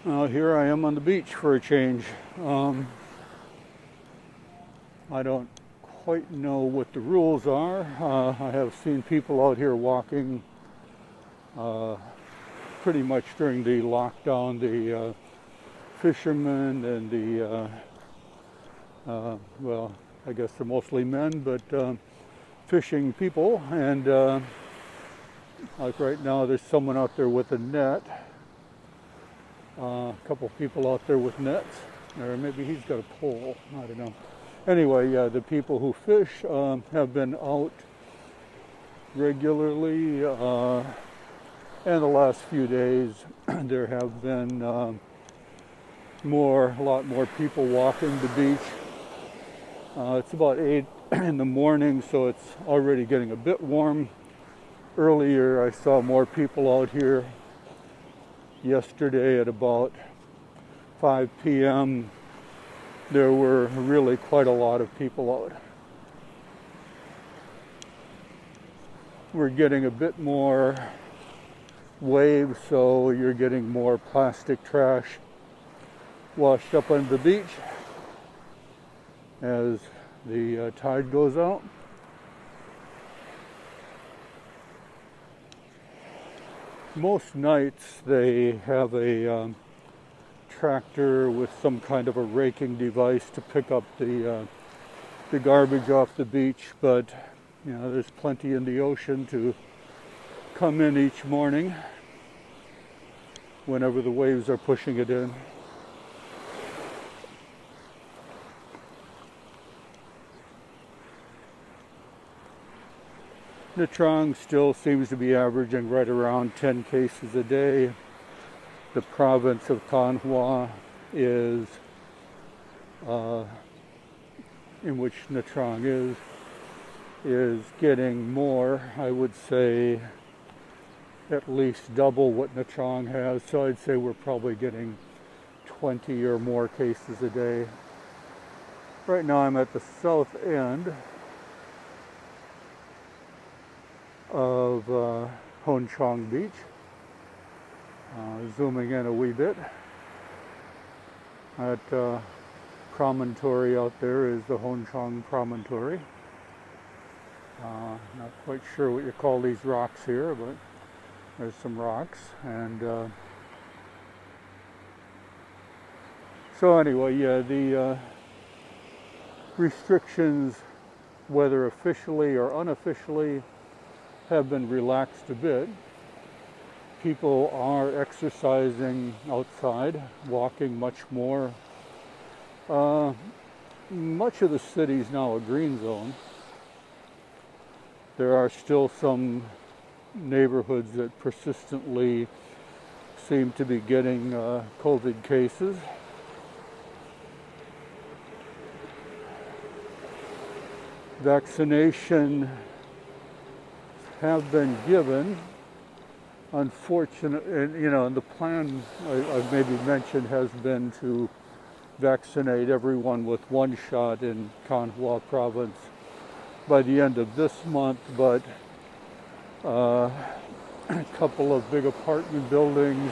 Here I am on the beach for a change. I don't quite know what the rules are. I have seen people out here walking pretty much during the lockdown, the fishermen and the, well, I guess they're mostly men, but fishing people. And like right now, there's someone out there with a net. A couple people out there with nets, or maybe he's got a pole, I don't know. Anyway, the people who fish have been out regularly, and the last few days there have been a lot more people walking the beach. It's about 8 in the morning, so it's already getting a bit warm. Earlier I saw more people out here. Yesterday at about 5 p.m. there were really quite a lot of people out. We're getting a bit more waves, so you're getting more plastic trash washed up on the beach as the tide goes out. Most nights they have a tractor with some kind of a raking device to pick up the garbage off the beach, but you know, there's plenty in the ocean to come in each morning whenever the waves are pushing it in. Nha Trang still seems to be averaging right around 10 cases a day. The province of Thanh Hoa is, in which Nha Trang is getting more. I would say at least double what Nha Trang has. So I'd say we're probably getting 20 or more cases a day. Right now I'm at the south end of Hon Chong Beach. Zooming in a wee bit. That promontory out there is the Hon Chong promontory. Not quite sure what you call these rocks here, but there's some rocks. And so anyway, yeah, the restrictions, whether officially or unofficially, have been relaxed a bit. People are exercising outside, walking much more. Much of the city is now a green zone. There are still some neighborhoods that persistently seem to be getting COVID cases. Vaccination have been given. Unfortunately, and the plan I've maybe mentioned has been to vaccinate everyone with one shot in Thanh Hoa province by the end of this month, but a couple of big apartment buildings,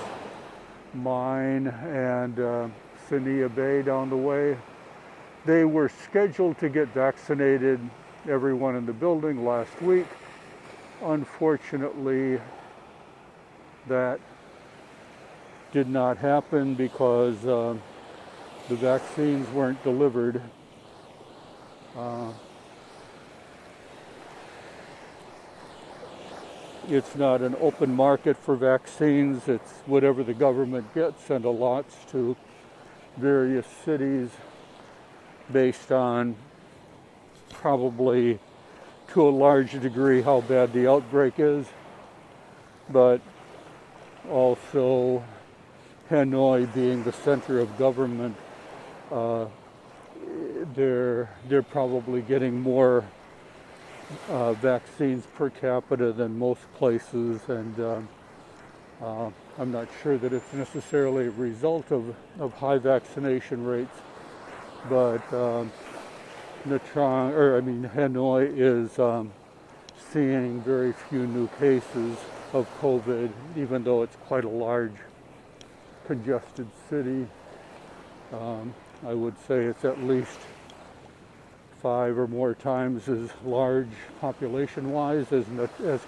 mine and Sania Bay down the way, they were scheduled to get vaccinated, everyone in the building, last week. Unfortunately, that did not happen because the vaccines weren't delivered. It's not an open market for vaccines. It's whatever the government gets and allots to various cities based on probably to a large degree how bad the outbreak is, but also Hanoi being the center of government, they're probably getting more vaccines per capita than most places, and I'm not sure that it's necessarily a result of high vaccination rates, but Hanoi is seeing very few new cases of COVID, even though it's quite a large congested city. I would say it's at least 5 or more times as large population-wise as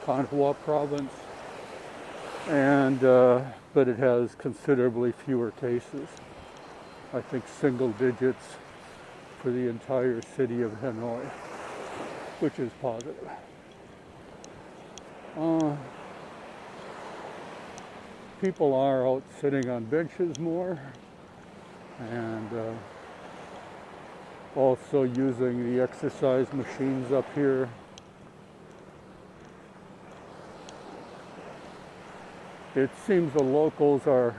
Kanhua province, and but it has considerably fewer cases. I think single digits for the entire city of Hanoi, which is positive. People are out sitting on benches more, and also using the exercise machines up here. It seems the locals are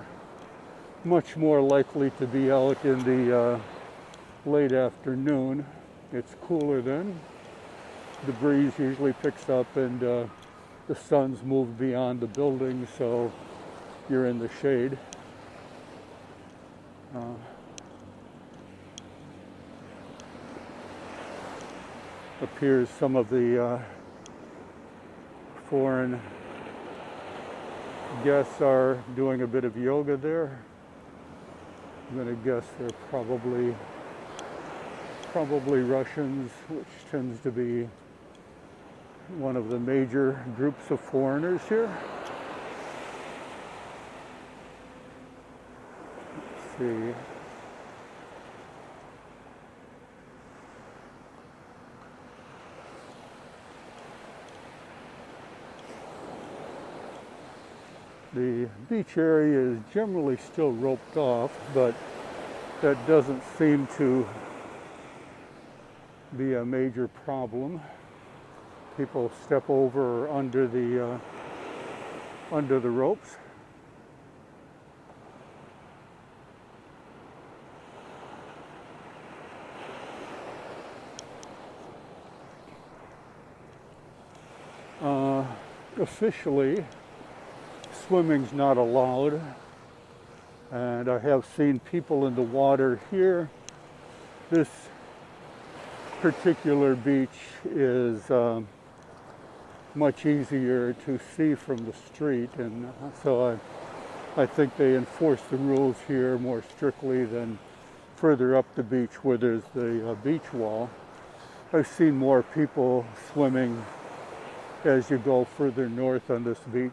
much more likely to be out in the late afternoon. It's cooler then. The breeze usually picks up, and the sun's moved beyond the building, so you're in the shade. Appears some of the foreign guests are doing a bit of yoga there. I'm going to guess they're probably Russians, which tends to be one of the major groups of foreigners here. Let's see. The beach area is generally still roped off, but that doesn't seem to be a major problem. People step over or under the ropes. Officially, swimming's not allowed, and I have seen people in the water here. This particular beach is much easier to see from the street, and so I think they enforce the rules here more strictly than further up the beach where there's the beach wall. I've seen more people swimming as you go further north on this beach.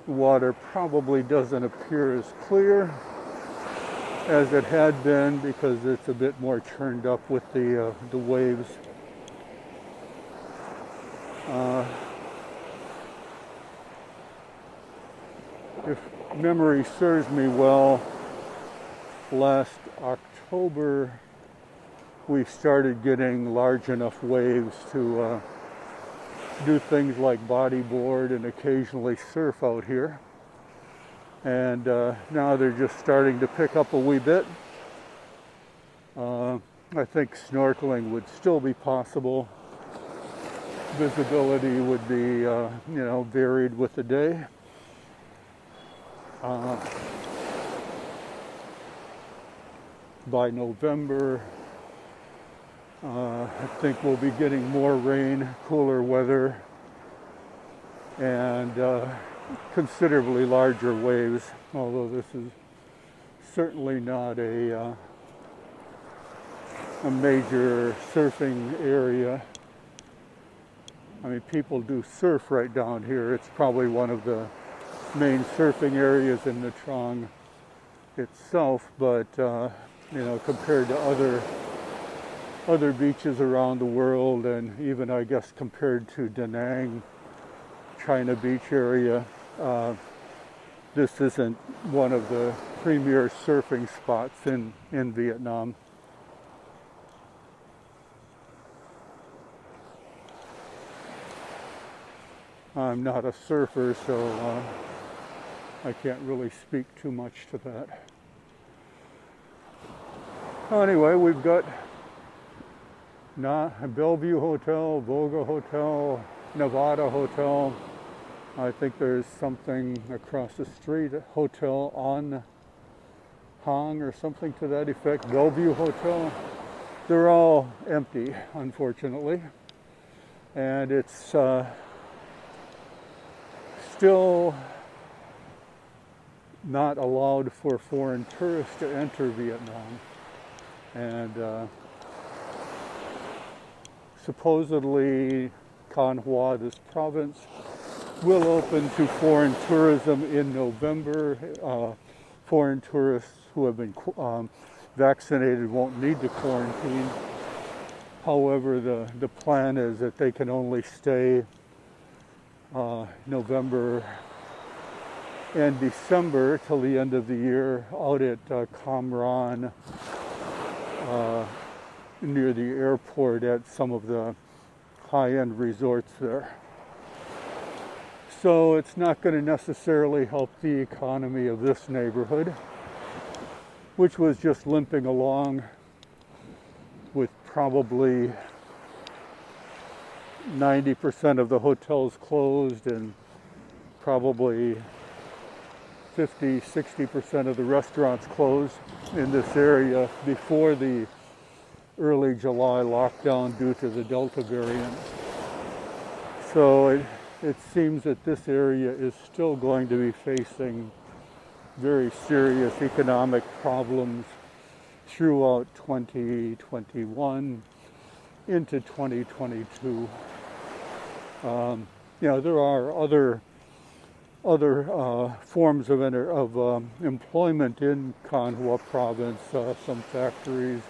The water probably doesn't appear as clear as it had been because it's a bit more churned up with the waves. If memory serves me well, last October we started getting large enough waves to do things like bodyboard and occasionally surf out here. And now they're just starting to pick up a wee bit. I think snorkeling would still be possible. Visibility would be, varied with the day. By November, I think we'll be getting more rain, cooler weather, and considerably larger waves, although this is certainly not a major surfing area. I mean, people do surf right down here. It's probably one of the main surfing areas in the Chong itself, but compared to other beaches around the world, and even I guess compared to Da Nang, China Beach area, this isn't one of the premier surfing spots in Vietnam. I'm not a surfer, so I can't really speak too much to that. Anyway, we've got Bellevue Hotel, Voga Hotel, Nevada Hotel. I think there's something across the street, Hotel on Hong or something to that effect, Bellevue Hotel. They're all empty, unfortunately. and it's still not allowed for foreign tourists to enter Vietnam. And supposedly Can Hoa, this province, will open to foreign tourism in November. Foreign tourists who have been vaccinated won't need to quarantine. However, the plan is that they can only stay November and December till the end of the year out at Cam Ranh, near the airport at some of the high-end resorts there. So it's not going to necessarily help the economy of this neighborhood, which was just limping along with probably 90% of the hotels closed and probably 50-60% of the restaurants closed in this area before the early July lockdown due to the Delta variant. So it seems that this area is still going to be facing very serious economic problems throughout 2021 into 2022. There are other forms of employment in Can Hoa province, some factories,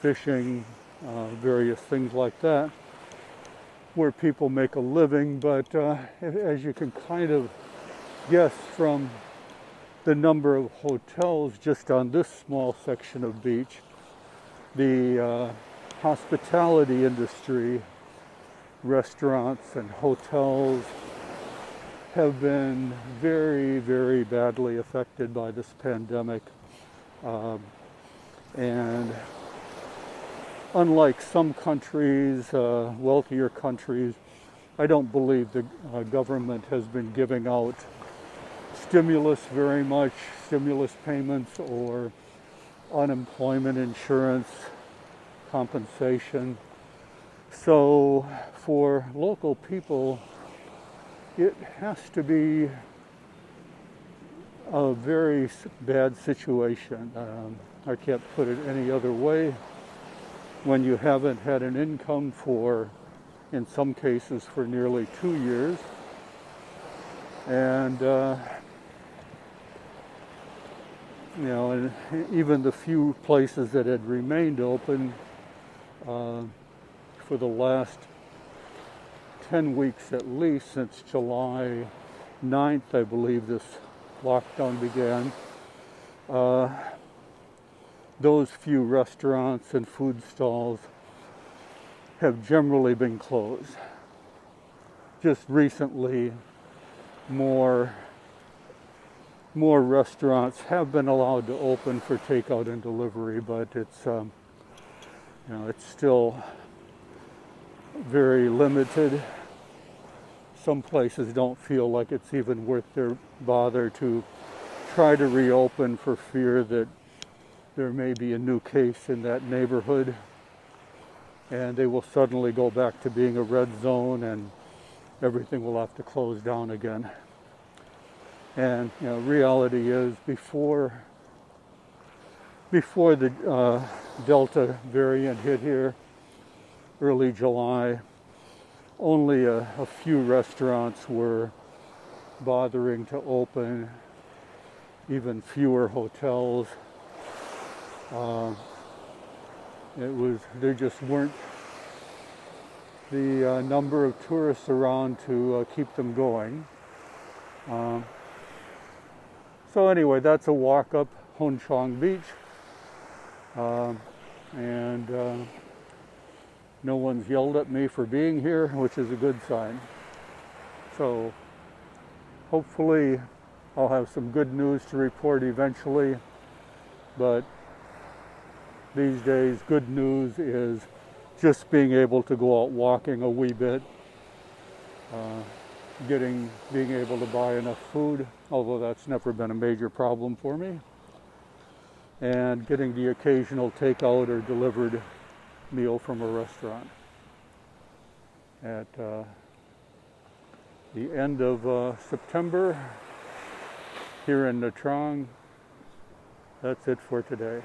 fishing, various things like that, where people make a living. But as you can kind of guess from the number of hotels just on this small section of beach, the hospitality industry, restaurants and hotels, have been very, very badly affected by this pandemic. And unlike some countries, wealthier countries, I don't believe the government has been giving out stimulus very much, stimulus payments or unemployment insurance compensation. So for local people, it has to be a very bad situation. I can't put it any other way. When you haven't had an income for, in some cases, for nearly 2 years, and and even the few places that had remained open for the last 10 weeks at least, since July 9th, I believe this lockdown began, those few restaurants and food stalls have generally been closed. Just recently, more restaurants have been allowed to open for takeout and delivery, but it's it's still very limited. Some places don't feel like it's even worth their bother to try to reopen for fear that there may be a new case in that neighborhood and they will suddenly go back to being a red zone and everything will have to close down again. And reality is, before the Delta variant hit here, early July, only a few restaurants were bothering to open, even fewer hotels. There just weren't the number of tourists around to keep them going. So anyway, that's a walk up Hon Chong Beach. And no one's yelled at me for being here, which is a good sign. So hopefully I'll have some good news to report eventually. But these days, good news is just being able to go out walking a wee bit, being able to buy enough food, although that's never been a major problem for me, and getting the occasional takeout or delivered meal from a restaurant. at the end of September here in Nha Trang. That's it for today.